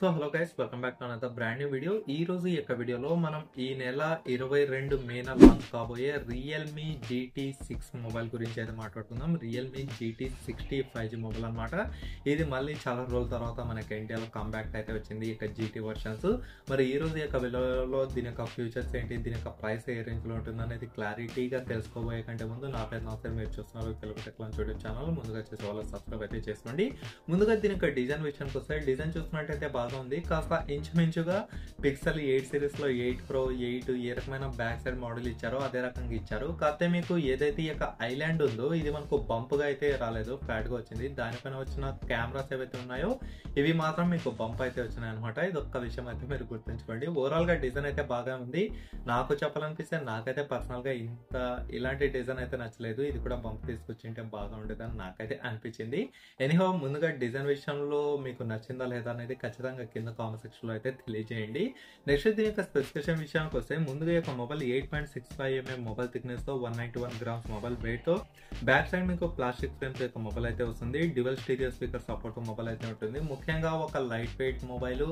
So hello guys, welcome back to another brand new video. ఈ రోజు ఈ యొక్క వీడియోలో మనం ఈ నెల 22 మేన లాంచ్ కాబోయే రియల్మీ GT6 మొబైల్ గురించి అయితే మాట్లాడుకుందాం. రియల్మీ GT60 5G మొబైల్ అనమాట. ఇది మళ్ళీ చాలా రోజుల తర్వాత మనకి ఇండియాలో కంబ్యాక్ అయితే వచ్చింది ఇక GT వర్షన్స్. మరి ఈ రోజు యొక్క వీడియోలో దీని యొక్క ఫ్యూచర్స్ ఏంటి, దీని యొక్క ప్రైస్ ఏ రేంజ్ లో ఉంటుంది అనేది క్లారిటీగా తెలుసుకోబోయే కంటే ముందు నా పేరు నాసర్, మీరు చూస్తున్నారు Telugu tech launch YouTube channel. ముందుగా చేసే వాళ్ళు సబ్స్క్రైబ్ అయితే చేసుకోండి. ముందుగా దీని యొక్క డిజైన్ విషయానికి వస్తే, డిజైన్ చూసుకున్నట్టయితే బాగా ఉంది. కాస్త ఇంచుమించుగా పిక్సెల్ 8 సిరీస్ లో 8 Pro 8 ఏ రకమైన బ్యాక్ సైడ్ మోడల్ ఇచ్చారో అదే రకంగా ఇచ్చారు. కాకపోతే మీకు ఏదైతే ఈ యొక్క ఐలాండ్ ఉందో ఇది మనకు బంప్ గా అయితే రాలేదు, ఫ్లాట్ గా వచ్చింది. దానిపైన వచ్చిన కెమెరాస్ ఏవైతే ఉన్నాయో ఇవి మాత్రం మీకు బంప్ అయితే వచ్చినాయి అనమాట. ఇది ఒక్క విషయం అయితే మీరు గుర్తుంచుకోండి. ఓవరాల్ గా డిజైన్ అయితే బాగా ఉంది. నాకు చెప్పాలనిపిస్తే నాకైతే పర్సనల్ గా ఇలాంటి డిజైన్ అయితే నచ్చలేదు. ఇది కూడా బంప్ తీసుకొచ్చింటే బాగా ఉండేదని నాకైతే అనిపించింది. ఎనీహౌ, ముందుగా డిజైన్ విషయంలో మీకు నచ్చిందా లేదా అనేది ఖచ్చితంగా కింద కామెంట్ సెక్షన్ లో అయితే తెలియజేయండి. నెక్స్ట్ దీని యొక్క స్పెసిఫికేషన్ విషయానికి వస్తే, ముందుగా యొక్క మొబైల్ 8.65mm మొబైల్ థిక్నెస్ తో 191 grams మొబైల్ వెయిట్ తో బ్యాక్ సైడ్ మీకు ప్లాస్టిక్ ఫ్రేమ్స్ యొక్క మొబైల్ అయితే వస్తుంది. Dual stereo speaker support mobile అయితే ఉంటుంది. ముఖ్యంగా ఒక లైట్ వెయిట్ మొబైల్,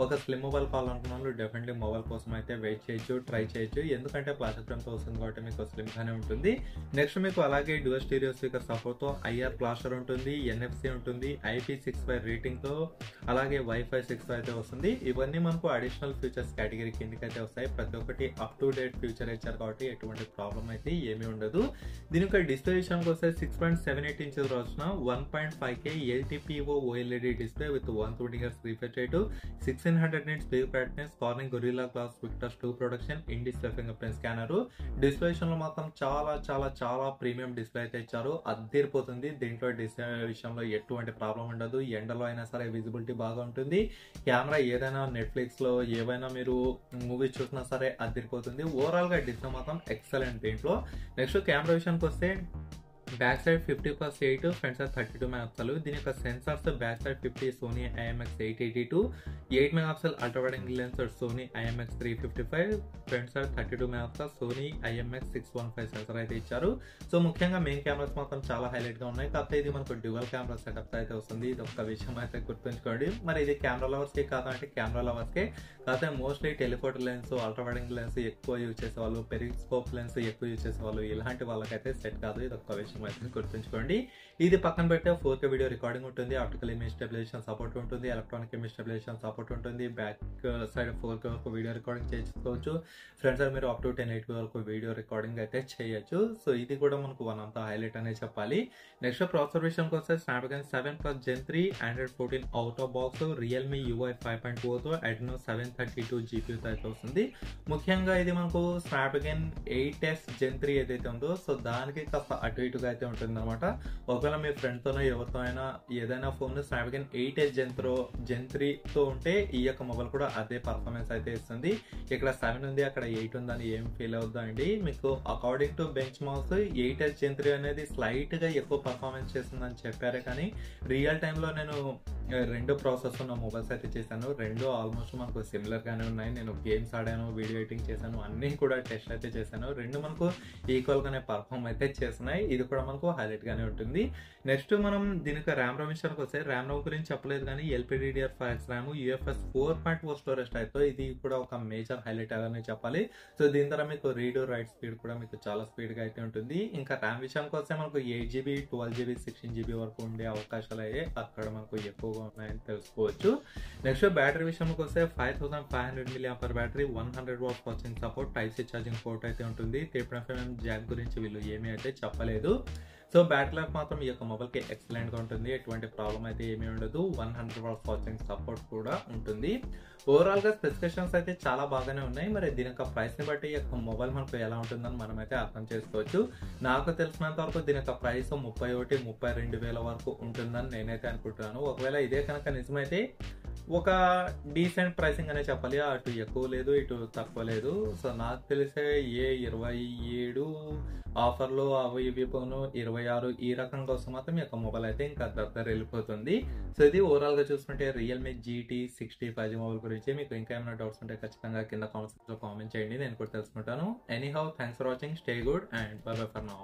ఒక స్లిమ్ మొబైల్ కావాలనుకున్న వాళ్ళు డెఫినెట్లీ మొబైల్ కోసం అయితే వెయిట్ చేయొచ్చు, ట్రై చేయొచ్చు. ఎందుకంటే ప్లాస్టిక్ ఫ్రేమ్ తో వస్తుంది కాబట్టి మీకు స్లిమ్ గానే ఉంటుంది. నెక్స్ట్ మీకు అలాగే డ్యూయల్ స్టీరియో స్పీకర్ సపోర్ట్ తో IR బ్లాస్టర్ ఉంటుంది, NFC ఉంటుంది, IP65 రేటింగ్ తో అలాగే వైఫై 6 అయితే వస్తుంది. ఇవన్నీ మనకు అడిషనల్ ఫీచర్స్ కేటగిరీ కిందకి అయితే వస్తాయి. ప్రతి ఒక్కటి అప్ టు డేట్ ఫ్యూచర్ ఇచ్చారు కాబట్టి ఎటువంటి ప్రాబ్లం అయితే ఏమీ ఉండదు. దీని యొక్క డిస్ప్లే విషయానికి వస్తే 6.78 ఇంచెస్ వచ్చిన 1.5K LTPO OLED display with 120Hz refresh rate, 1600 nits peak brightness, Corning Gorilla glass Victus 2 protection, in display fingerprint scanner. Display విషయంలో మాత్రం చాలా చాలా చాలా ప్రీమియం డిస్ప్లే అయితే ఇచ్చారు. అద్దరిపోతుంది. దీంట్లో డిస్ప్లే విషయంలో ఎటువంటి ప్రాబ్లం ఉండదు. ఎండలో అయినా సరే విజిబిలిటీ బాగా ఉంటుంది. కెమెరా ఏదైనా నెట్ఫ్లిక్స్ లో ఏవైనా మీరు మూవీస్ చూసినా సరే అదిరిపోతుంది. ఓవరాల్ గా డిస్ప్లే మాత్రం ఎక్సలెంట్ దీంట్లో. నెక్స్ట్ కెమెరా విషయానికి వస్తే, back side 50+8, front side 32 megapixel. దీని యొక్క sensors back side 50 Sony IMX882, 8 megapixel ultra wide angle lens Sony IMX355, front side 32 megapixel Sony IMX615 sensor అయితే ఇచ్చారు. సో ముఖ్యంగా మెయిన్ కెమెరాస్ మాత్రం చాలా హైలైట్ గా ఉన్నాయి. కాకపోతే ఇది మనకు డ్యూయల్ కెమెరా సెటప్ అయితే వస్తుంది. ఇది ఒక్క విషయం అయితే గుర్తుంచుకోండి. మరి ఇది కెమెరా లవర్స్ కి కాదంటే కెమెరా లవర్స్ కే. కాకపోతే mostly telephoto lens, ultra wide angle lens ఎక్కువ యూజ్ చేసేవాళ్ళు, పెరిస్కోప్ లెన్స్ ఎక్కువ యూజ్ చేసేవాళ్ళు, ఇలాంటి వాళ్ళకైతే సెట్ కాదు. ఇది ఒక్క విషయం అయితే గుర్తుంచుకోండి. ఇది పక్కన పెట్టే 4K వీడియో రికార్డింగ్ ఉంటుంది, ఆప్టికల్ ఇమేజ్ స్టెబిలైజేషన్ సపోర్ట్ ఉంటుంది, ఎలక్ట్రానిక్ ఇమేజ్ స్టెబిలైజేషన్ సపోర్ట్ ఉంటుంది. బ్యాక్ సైడ్ 4K వరకు వీడియో రికార్డింగ్ చేసుకోవచ్చు. ఫ్రంట్ సైడ్ మీరు అప్ టు 1080p వరకు వీడియో రికార్డింగ్ అయితే చేయొచ్చు. సో ఇది కూడా మనకు వన్ ఆఫ్ ద హైలైట్ అనే చెప్పాలి. నెక్స్ట్ ప్రాసెసర్ విషయానికి వస్తే, Snapdragon 7+ Gen 3 Android 14 out of box, Realme UI 5.4 తో Adreno 732 GPU అయితే వస్తుంది. ముఖ్యంగా ఇది మనకు స్నాప్డ్రాగన్ 8S Gen 3 ఏదైతే ఉందో సో దానికి కాస్త అటు ఇటుగా అయితే ఉంటుంది అనమాట. ఒకవేళ మీ ఫ్రెండ్ తోనో ఎవరితో అయినా ఏదైనా ఫోన్ స్నాప్డ్రాగన్ 8S Gen 3 తో ఉంటే ఈ యొక్క మొబైల్ కూడా అదే పర్ఫార్మెన్స్ అయితే ఇస్తుంది. ఇక్కడ 7 ఉంది, అక్కడ 8 ఉందని ఏం ఫీల్ అవుద్దా అండి. మీకు according to bench marks 8S Gen 3 అనేది స్లైట్ గా ఎక్కువ పర్ఫార్మెన్స్ చేస్తుందని చెప్పారే, కానీ రియల్ టైంలో నేను 2 ప్రాసెస్ ఉన్న మొబైల్స్ అయితే చేశాను. 2 ఆల్మోస్ట్ మనకు సిమిలర్ గానే ఉన్నాయి. నేను గేమ్స్ ఆడాను, వీడియో ఎడిటింగ్ చేశాను, అన్ని కూడా టెస్ట్ అయితే చేశాను. 2 మనకు ఈక్వల్ గానే పర్ఫార్మ్ అయితే చేస్తున్నాయి. ఇది కూడా మనకు హైలైట్ గానే ఉంటుంది. నెక్స్ట్ మనం దీనికి ర్యామ్ రోమ్ విషయానికి వస్తే, ర్యామ్ రోమ్ గురించి చెప్పలేదు కానీ LPDDR5X RAM, UFS 4.4 storage type తో ఇది కూడా ఒక మేజర్ హైలైట్ అని చెప్పాలి. సో దీని ద్వారా మీకు రీడ్ రైట్ స్పీడ్ కూడా మీకు చాలా స్పీడ్ గా అయితే ఉంటుంది. ఇంకా ర్యామ్ విషయానికి వస్తే మనకు 8GB 12GB 16GB వరకు ఉండే అవకాశాలు అయితే అక్కడ మనకు ఎక్కువగా ఉన్నాయని తెలుసుకోవచ్చు. నెక్స్ట్ బ్యాటరీ విషయానికి వస్తే 5500 mAh battery, 100 what watching support, Type-C charging port అయితే ఉంటుంది. 3.5mm జాక్ గురించి వీళ్ళు ఏమీ అయితే చెప్పలేదు. సో బ్యాటరీ లైఫ్ మాత్రం ఈ యొక్క మొబైల్ కి ఎక్సలెంట్ గా ఉంటుంది. ఎటువంటి ప్రాబ్లం అయితే ఏమీ ఉండదు. 100 వాట్ వాచింగ్ సపోర్ట్ కూడా ఉంటుంది. ఓవరాల్ గా స్పెసిఫికేషన్స్ అయితే చాలా బాగానే ఉన్నాయి. మరి దీని యొక్క ప్రైస్ ని బట్టి ఈ యొక్క మొబైల్ మనకు ఎలా ఉంటుందని మనం అయితే అర్థం చేసుకోవచ్చు. నాకు తెలిసినంత వరకు దీని యొక్క ప్రైస్ 31-32 వేల వరకు ఉంటుందని నేనైతే అనుకుంటున్నాను. ఒకవేళ ఇదే కనుక నిజమైతే ఒక డీసెంట్ ప్రైసింగ్ అనే చెప్పాలి. అటు ఎక్కువ లేదు, ఇటు తక్కువ లేదు. సో నాకు తెలిసే 27 ఆఫర్లు అవి ఇవి పోను 26 ఈ రకంగా వస్తే మాత్రం ఈ యొక్క మొబైల్ అయితే ఇంకా దగ్గర వెళ్ళిపోతుంది. సో ఇది ఓవరాల్ గా చూసుకుంటే రియల్మీ GT60 5G మొబైల్ గురించి. మీకు ఇంకా ఏమైనా డౌట్స్ ఉంటే ఖచ్చితంగా కింద కామెంట్స్ లో కామెంట్ చేయండి, నేను కూడా తెలుసుకుంటాను. Anyhow, thanks for watching, stay good and by by for now.